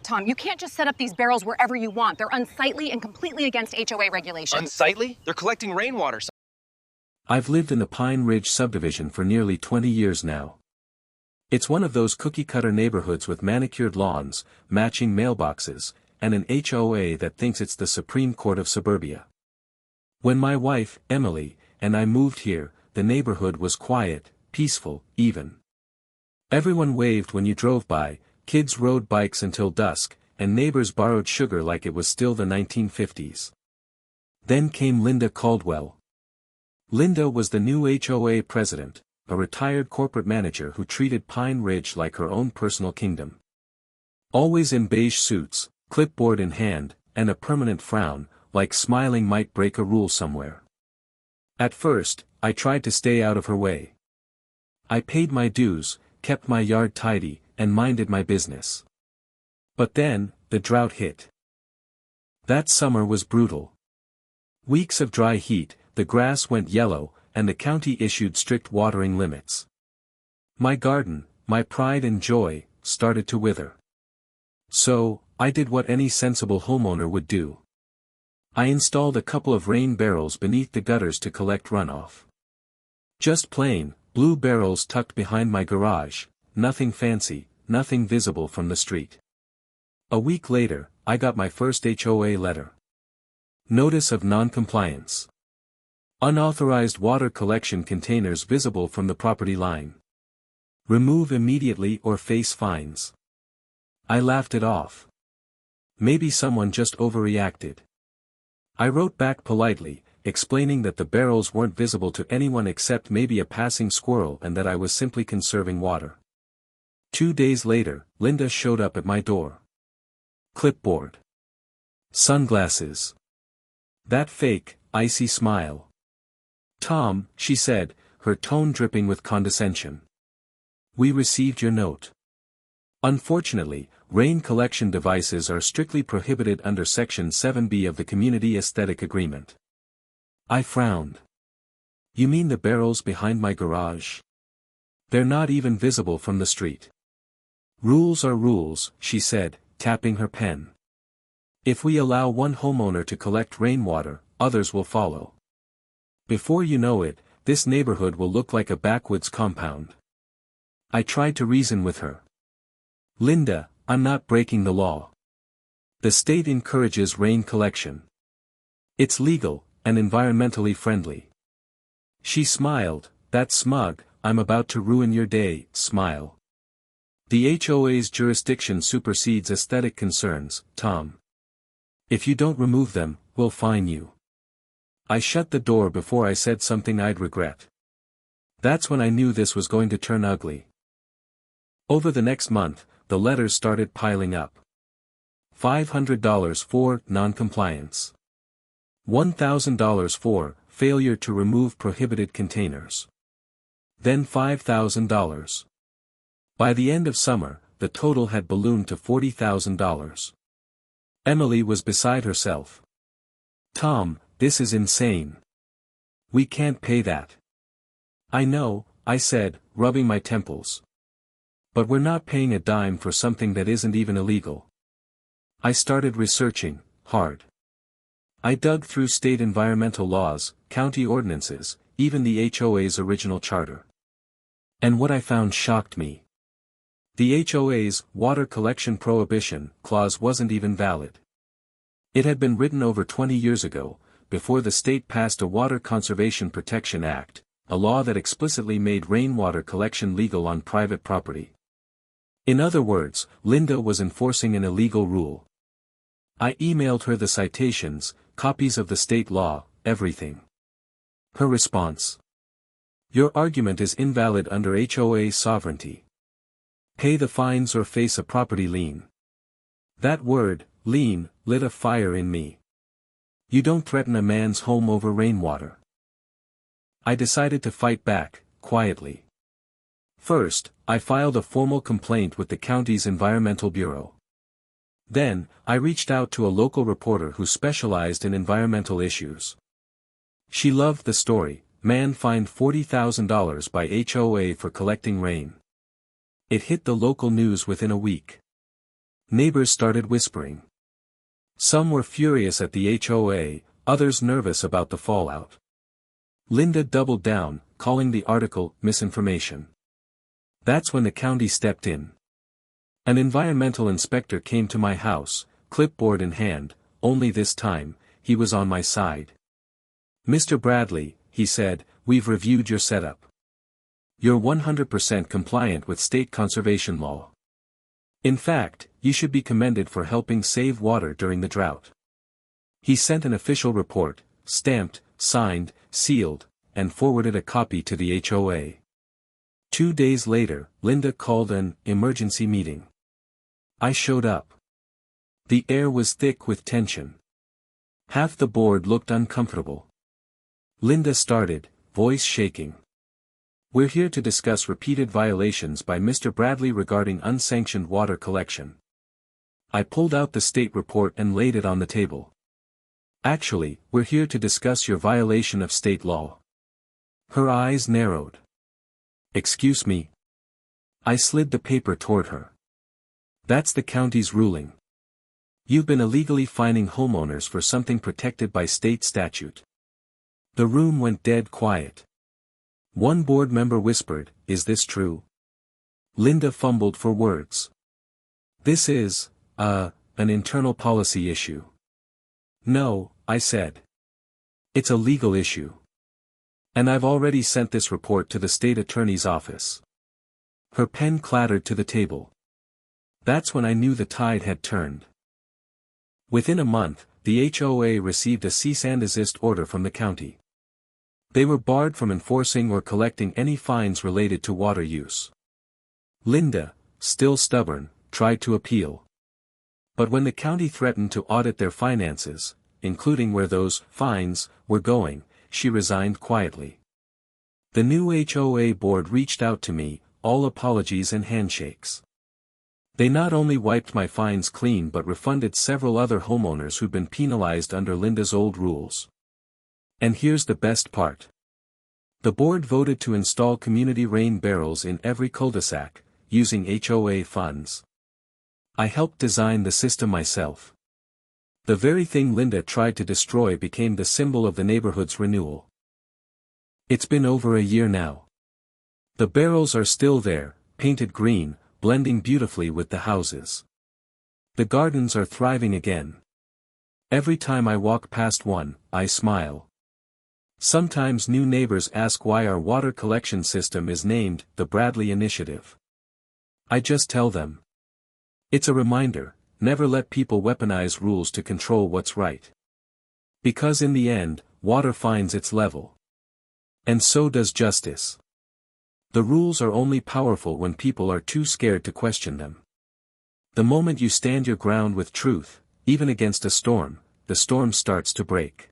Tom, you can't just set up these barrels wherever you want. They're unsightly and completely against HOA regulations. Unsightly? They're collecting rainwater. I've lived in the Pine Ridge subdivision for nearly 20 years now. It's one of those cookie-cutter neighborhoods with manicured lawns, matching mailboxes, and an HOA that thinks it's the Supreme Court of suburbia. When my wife, Emily, and I moved here, the neighborhood was quiet, peaceful, even. Everyone waved when you drove by, kids rode bikes until dusk, and neighbors borrowed sugar like it was still the 1950s. Then came Linda Caldwell. Linda was the new HOA president, a retired corporate manager who treated Pine Ridge like her own personal kingdom. Always in beige suits, clipboard in hand, and a permanent frown, like smiling might break a rule somewhere. At first, I tried to stay out of her way. I paid my dues, kept my yard tidy, and minded my business. But then, the drought hit. That summer was brutal. Weeks of dry heat, the grass went yellow, and the county issued strict watering limits. My garden, my pride and joy, started to wither. So, I did what any sensible homeowner would do. I installed a couple of rain barrels beneath the gutters to collect runoff. Just plain, blue barrels tucked behind my garage, nothing fancy, nothing visible from the street. A week later, I got my first HOA letter. Notice of non-compliance. Unauthorized water collection containers visible from the property line. Remove immediately or face fines. I laughed it off. Maybe someone just overreacted. I wrote back politely, explaining that the barrels weren't visible to anyone except maybe a passing squirrel and that I was simply conserving water. 2 days later, Linda showed up at my door. Clipboard. Sunglasses. That fake, icy smile. Tom, she said, her tone dripping with condescension. We received your note. Unfortunately, rain collection devices are strictly prohibited under Section 7B of the Community Aesthetic Agreement. I frowned. You mean the barrels behind my garage? They're not even visible from the street. Rules are rules, she said, tapping her pen. If we allow one homeowner to collect rainwater, others will follow. Before you know it, this neighborhood will look like a backwoods compound. I tried to reason with her. Linda, I'm not breaking the law. The state encourages rain collection. It's legal, and environmentally friendly. She smiled, that smug, I'm about to ruin your day, smile. The HOA's jurisdiction supersedes aesthetic concerns, Tom. If you don't remove them, we'll fine you. I shut the door before I said something I'd regret. That's when I knew this was going to turn ugly. Over the next month, the letters started piling up. $500 for non-compliance. $1,000 for failure to remove prohibited containers. Then $5,000. By the end of summer, the total had ballooned to $40,000. Emily was beside herself. Tom, this is insane. We can't pay that. I know, I said, rubbing my temples. But we're not paying a dime for something that isn't even illegal. I started researching, hard. I dug through state environmental laws, county ordinances, even the HOA's original charter. And what I found shocked me. The HOA's water collection prohibition clause wasn't even valid. It had been written over 20 years ago, before the state passed a Water Conservation Protection Act, a law that explicitly made rainwater collection legal on private property. In other words, Linda was enforcing an illegal rule. I emailed her the citations, copies of the state law, everything. Her response. Your argument is invalid under HOA sovereignty. Pay the fines or face a property lien. That word, lien, lit a fire in me. You don't threaten a man's home over rainwater. I decided to fight back, quietly. First, I filed a formal complaint with the county's Environmental Bureau. Then, I reached out to a local reporter who specialized in environmental issues. She loved the story, man fined $40,000 by HOA for collecting rain. It hit the local news within a week. Neighbors started whispering. Some were furious at the HOA, others nervous about the fallout. Linda doubled down, calling the article misinformation. That's when the county stepped in. An environmental inspector came to my house, clipboard in hand, only this time, he was on my side. "Mr. Bradley," he said, "we've reviewed your setup. You're 100% compliant with state conservation law. In fact, you should be commended for helping save water during the drought." He sent an official report, stamped, signed, sealed, and forwarded a copy to the HOA. 2 days later, Linda called an emergency meeting. I showed up. The air was thick with tension. Half the board looked uncomfortable. Linda started, voice shaking. "We're here to discuss repeated violations by Mr. Bradley regarding unsanctioned water collection." I pulled out the state report and laid it on the table. "Actually, we're here to discuss your violation of state law." Her eyes narrowed. "Excuse me?" I slid the paper toward her. "That's the county's ruling. You've been illegally fining homeowners for something protected by state statute." The room went dead quiet. One board member whispered, "Is this true?" Linda fumbled for words. "This is, an internal policy issue." "No," I said. "It's a legal issue. And I've already sent this report to the state attorney's office." Her pen clattered to the table. That's when I knew the tide had turned. Within a month, the HOA received a cease and desist order from the county. They were barred from enforcing or collecting any fines related to water use. Linda, still stubborn, tried to appeal. But when the county threatened to audit their finances, including where those fines were going, she resigned quietly. The new HOA board reached out to me, all apologies and handshakes. They not only wiped my fines clean but refunded several other homeowners who'd been penalized under Linda's old rules. And here's the best part. The board voted to install community rain barrels in every cul-de-sac, using HOA funds. I helped design the system myself. The very thing Linda tried to destroy became the symbol of the neighborhood's renewal. It's been over a year now. The barrels are still there, painted green, blending beautifully with the houses. The gardens are thriving again. Every time I walk past one, I smile. Sometimes new neighbors ask why our water collection system is named the Bradley Initiative. I just tell them. It's a reminder, never let people weaponize rules to control what's right. Because in the end, water finds its level. And so does justice. The rules are only powerful when people are too scared to question them. The moment you stand your ground with truth, even against a storm, the storm starts to break.